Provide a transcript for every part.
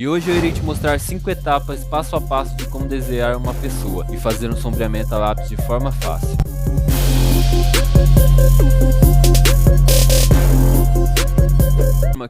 E hoje eu irei te mostrar 5 etapas passo a passo de como desenhar uma pessoa e fazer um sombreamento a lápis de forma fácil.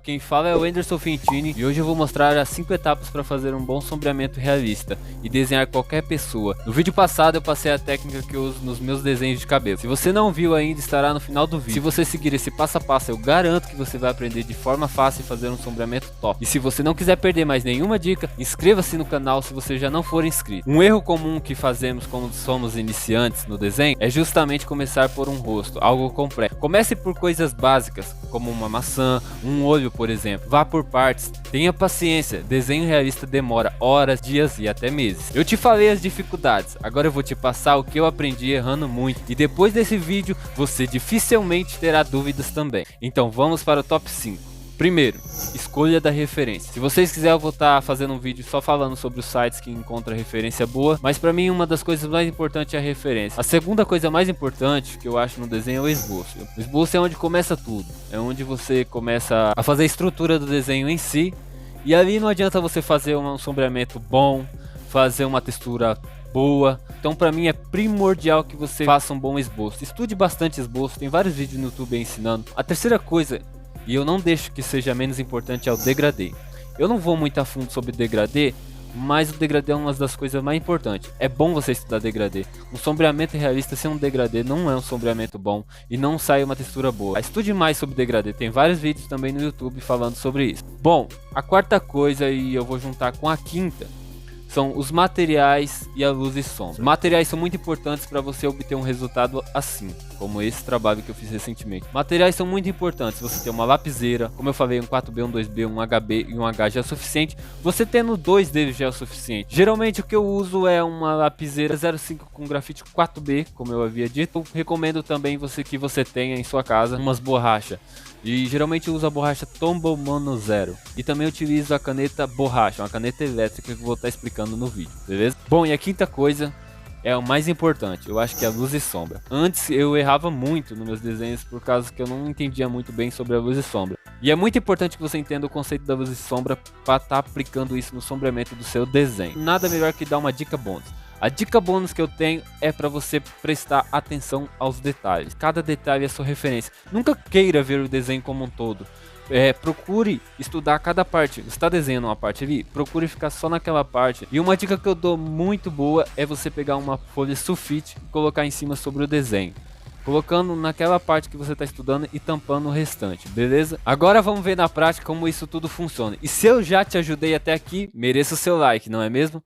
Quem fala é o Anderson Fentini e hoje eu vou mostrar as 5 etapas para fazer um bom sombreamento realista e desenhar qualquer pessoa. No vídeo passado eu passei a técnica que eu uso nos meus desenhos de cabelo. Se você não viu ainda, estará no final do vídeo. Se você seguir esse passo a passo, eu garanto que você vai aprender de forma fácil e fazer um sombreamento top. E se você não quiser perder mais nenhuma dica, inscreva-se no canal se você já não for inscrito. Um erro comum que fazemos quando somos iniciantes no desenho é justamente começar por um rosto, algo complexo. Comece por coisas básicas, como uma maçã, um olho, por exemplo. Vá por partes, tenha paciência, desenho realista demora horas, dias e até meses. Eu te falei as dificuldades, agora eu vou te passar o que eu aprendi errando muito, e depois desse vídeo você dificilmente terá dúvidas também. Então vamos para o top 5. Primeiro, escolha da referência. Se vocês quiserem, eu vou estar fazendo um vídeo só falando sobre os sites que encontram referência boa, mas para mim uma das coisas mais importantes é a referência. A segunda coisa mais importante que eu acho no desenho é o esboço. O esboço é onde começa tudo, é onde você começa a fazer a estrutura do desenho em si, e ali não adianta você fazer um sombreamento bom, fazer uma textura boa. Então para mim é primordial que você faça um bom esboço. Estude bastante esboço, tem vários vídeos no YouTube ensinando. A terceira coisa, e eu não deixo que seja menos importante, é o degradê. Eu não vou muito a fundo sobre degradê, mas o degradê é uma das coisas mais importantes. É bom você estudar degradê. Um sombreamento realista sem um degradê não é um sombreamento bom e não sai uma textura boa. Estude mais sobre degradê, tem vários vídeos também no YouTube falando sobre isso. Bom, a quarta coisa, e eu vou juntar com a quinta, são os materiais e a luz e sombra. Os materiais são muito importantes para você obter um resultado assim, como esse trabalho que eu fiz recentemente. Materiais são muito importantes. Você ter uma lapiseira, como eu falei, um 4B, um 2B, um HB e um H já é o suficiente. Você tendo 2 deles já é o suficiente. Geralmente o que eu uso é uma lapiseira 05 com grafite 4B, como eu havia dito. Eu recomendo também que você tenha em sua casa umas borrachas. E geralmente eu uso a borracha Tombow Mono Zero. E também utilizo a caneta borracha, uma caneta elétrica que eu vou estar explicando no vídeo, beleza? Bom, e a quinta coisa é o mais importante, eu acho que é a luz e sombra. Antes eu errava muito nos meus desenhos por causa que eu não entendia muito bem sobre a luz e sombra. E é muito importante que você entenda o conceito da luz e sombra para estar aplicando isso no sombreamento do seu desenho. Nada melhor que dar uma dica bônus. A dica bônus que eu tenho é para você prestar atenção aos detalhes. Cada detalhe é sua referência. Nunca queira ver o desenho como um todo. Procure estudar cada parte. Você está desenhando uma parte ali, procure ficar só naquela parte. E uma dica que eu dou muito boa é você pegar uma folha sulfite e colocar em cima sobre o desenho, colocando naquela parte que você está estudando e tampando o restante, beleza? Agora vamos ver na prática como isso tudo funciona. E se eu já te ajudei até aqui, mereça o seu like, não é mesmo?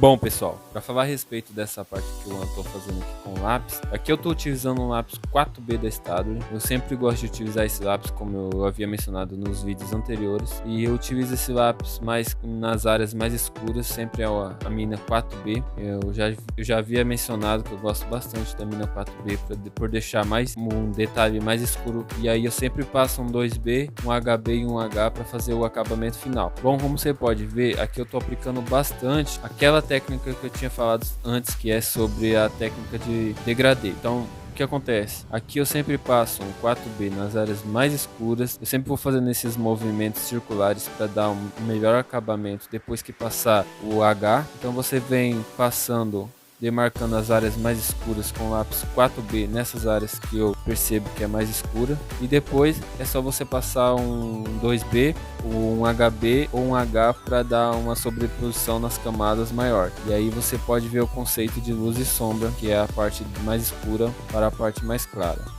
Bom, pessoal, para falar a respeito dessa parte que eu estou fazendo aqui com lápis, aqui eu estou utilizando um lápis 4B da Staedtler. Eu sempre gosto de utilizar esse lápis, como eu havia mencionado nos vídeos anteriores, e eu utilizo esse lápis mais nas áreas mais escuras, sempre é a mina 4B. Eu já havia mencionado que eu gosto bastante da mina 4B por deixar mais um detalhe mais escuro, e aí eu sempre passo um 2B, um HB e um H para fazer o acabamento final. Bom, como você pode ver, aqui eu estou aplicando bastante aquela técnica que eu tinha falado antes, que é sobre a técnica de degradê. Então, o que acontece? Aqui eu sempre passo um 4B nas áreas mais escuras. Eu sempre vou fazendo esses movimentos circulares para dar um melhor acabamento depois que passar o H. Então você vem passando, demarcando as áreas mais escuras com lápis 4B nessas áreas que eu percebo que é mais escura, e depois é só você passar um 2B, um HB ou um H para dar uma sobreposição nas camadas maior, e aí você pode ver o conceito de luz e sombra, que é a parte mais escura para a parte mais clara.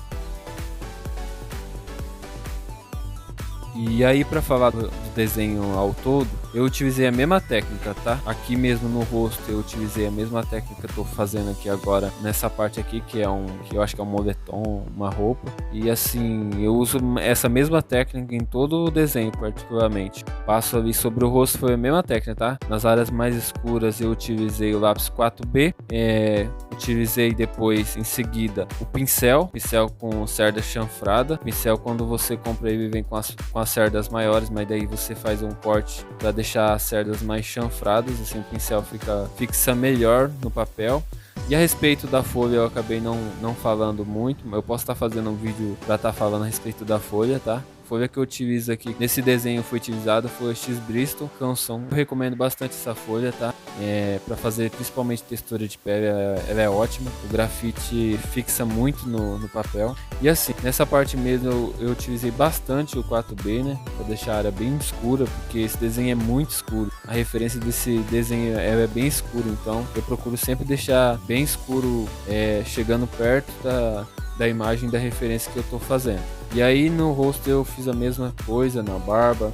E aí, para falar do desenho ao todo, eu utilizei a mesma técnica, tá? Aqui mesmo no rosto eu utilizei a mesma técnica que eu tô fazendo aqui agora nessa parte aqui, que eu acho que é um moletom, uma roupa. E assim, eu uso essa mesma técnica em todo o desenho, particularmente. Passo ali sobre o rosto, foi a mesma técnica, tá? Nas áreas mais escuras eu utilizei o lápis 4B, utilizei depois em seguida o pincel com cerda chanfrada. Pincel, quando você compra ele, vem com as cerdas maiores, mas daí você faz um corte para deixar as cerdas mais chanfradas, assim o pincel fixa melhor no papel. E a respeito da folha eu acabei não falando muito, mas eu posso estar fazendo um vídeo para estar falando a respeito da folha, tá? A folha que eu utilizo aqui nesse desenho foi utilizada foi a X Bristol Canson. Eu recomendo bastante essa folha, tá? Para fazer principalmente textura de pele, ela é ótima. O grafite fixa muito no papel. E assim, nessa parte mesmo eu utilizei bastante o 4B, né? Para deixar a área bem escura, porque esse desenho é muito escuro. A referência desse desenho é bem escura, então eu procuro sempre deixar bem escuro, chegando perto da imagem da referência que eu estou fazendo. E aí no rosto eu fiz a mesma coisa, na barba,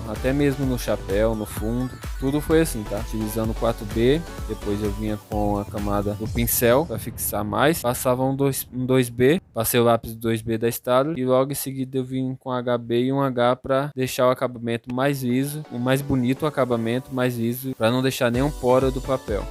até mesmo no chapéu, no fundo, tudo foi assim, tá? Utilizando 4B, depois eu vinha com a camada do pincel para fixar mais, passava um 2B, passei o lápis 2B da Staedtler e logo em seguida eu vim com HB e um H para deixar o acabamento mais liso, o mais bonito o acabamento, mais liso, para não deixar nenhum poro do papel.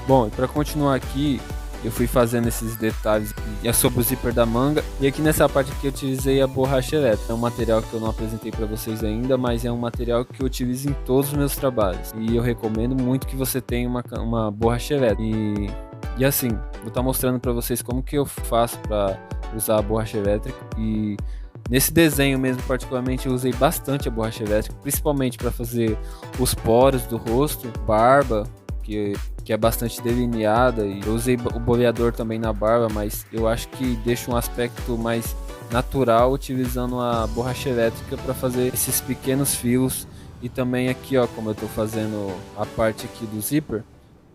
Bom, para continuar aqui, eu fui fazendo esses detalhes sobre o zíper da manga. E aqui nessa parte aqui eu utilizei a borracha elétrica. É um material que eu não apresentei para vocês ainda, mas é um material que eu utilizo em todos os meus trabalhos. E eu recomendo muito que você tenha uma borracha elétrica. E assim, vou estar mostrando para vocês como que eu faço para usar a borracha elétrica. E nesse desenho mesmo, particularmente, eu usei bastante a borracha elétrica, principalmente para fazer os poros do rosto, barba, que é bastante delineada, e eu usei o boleador também na barba, mas eu acho que deixa um aspecto mais natural utilizando a borracha elétrica para fazer esses pequenos fios. E também aqui, ó, como eu estou fazendo a parte aqui do zíper,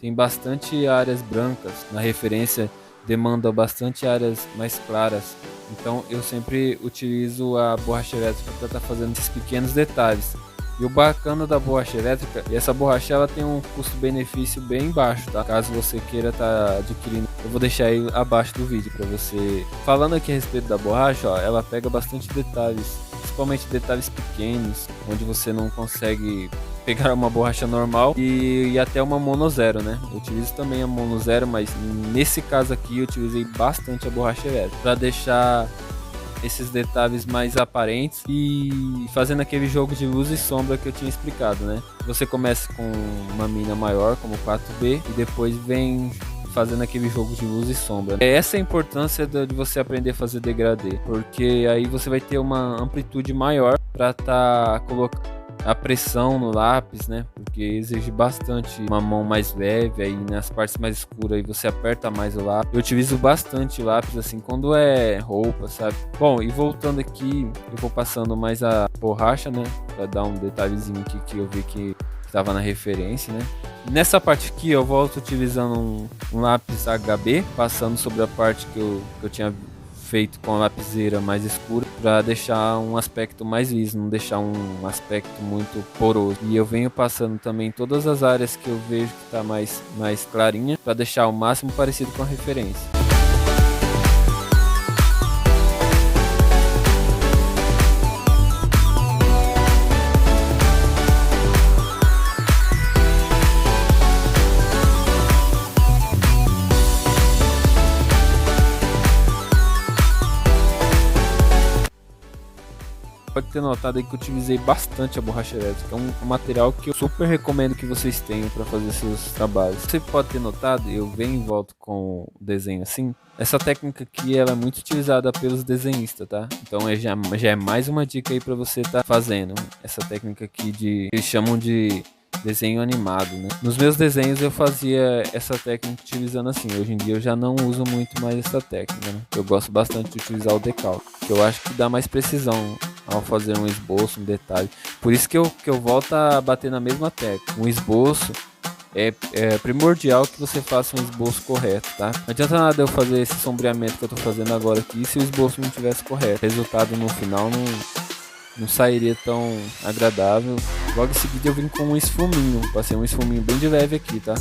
tem bastante áreas brancas, na referência demanda bastante áreas mais claras, então eu sempre utilizo a borracha elétrica para estar fazendo esses pequenos detalhes. E o bacana da borracha elétrica, e essa borracha ela tem um custo-benefício bem baixo, tá? Caso você queira estar adquirindo, eu vou deixar aí abaixo do vídeo para você. Falando aqui a respeito da borracha, ó, ela pega bastante detalhes principalmente detalhes pequenos, onde você não consegue pegar uma borracha normal e até uma mono zero, né? Eu utilizo também a mono zero, mas nesse caso aqui eu utilizei bastante a borracha elétrica para deixar esses detalhes mais aparentes e fazendo aquele jogo de luz e sombra que eu tinha explicado, né? Você começa com uma mina maior, como 4B, e depois vem fazendo aquele jogo de luz e sombra. Essa é a importância de você aprender a fazer degradê, porque aí você vai ter uma amplitude maior para estar colocando a pressão no lápis, né? Porque exige bastante uma mão mais leve, aí nas partes mais escuras aí você aperta mais o lápis. Eu utilizo bastante lápis assim quando é roupa, sabe? Bom, e voltando aqui, eu vou passando mais a borracha, né? Para dar um detalhezinho aqui que eu vi que estava na referência, né? Nessa parte aqui eu volto utilizando um lápis HB, passando sobre a parte que eu tinha feito com a lapiseira mais escura, para deixar um aspecto mais liso, não deixar um aspecto muito poroso. E eu venho passando também todas as áreas que eu vejo que está mais clarinha, para deixar o máximo parecido com a referência. Pode ter notado aí que eu utilizei bastante a borracha elétrica, é um material que eu super recomendo que vocês tenham para fazer seus trabalhos. Você pode ter notado, eu venho em volta com o desenho assim. Essa técnica aqui ela é muito utilizada pelos desenhistas, tá? Então já é mais uma dica aí para você estar fazendo essa técnica aqui eles chamam de desenho animado, né? Nos meus desenhos eu fazia essa técnica utilizando assim. Hoje em dia eu já não uso muito mais essa técnica, né? Eu gosto bastante de utilizar o decalque, que eu acho que dá mais precisão ao fazer um esboço, um detalhe. Por isso que eu volto a bater na mesma técnica. Um esboço é primordial que você faça um esboço correto, tá? Não adianta nada eu fazer esse sombreamento que eu tô fazendo agora aqui se o esboço não tivesse correto. O resultado no final não sairia tão agradável. Logo em seguida eu vim com um esfuminho. Passei um esfuminho bem de leve aqui, tá?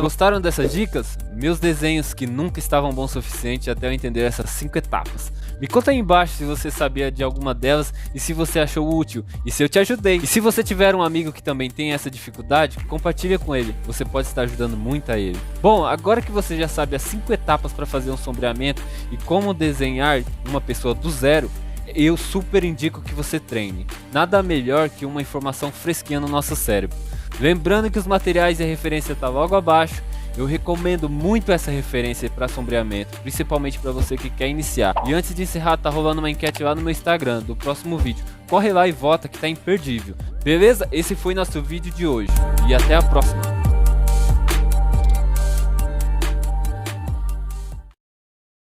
Gostaram dessas dicas? Meus desenhos que nunca estavam bons o suficiente até eu entender essas 5 etapas. Me conta aí embaixo se você sabia de alguma delas e se você achou útil e se eu te ajudei. E se você tiver um amigo que também tem essa dificuldade, compartilha com ele, você pode estar ajudando muito a ele. Bom, agora que você já sabe as 5 etapas para fazer um sombreamento e como desenhar uma pessoa do zero, eu super indico que você treine. Nada melhor que uma informação fresquinha no nosso cérebro. Lembrando que os materiais e a referência está logo abaixo. Eu recomendo muito essa referência para sombreamento, principalmente para você que quer iniciar. E antes de encerrar, tá rolando uma enquete lá no meu Instagram do próximo vídeo. Corre lá e vota que tá imperdível. Beleza? Esse foi nosso vídeo de hoje e até a próxima.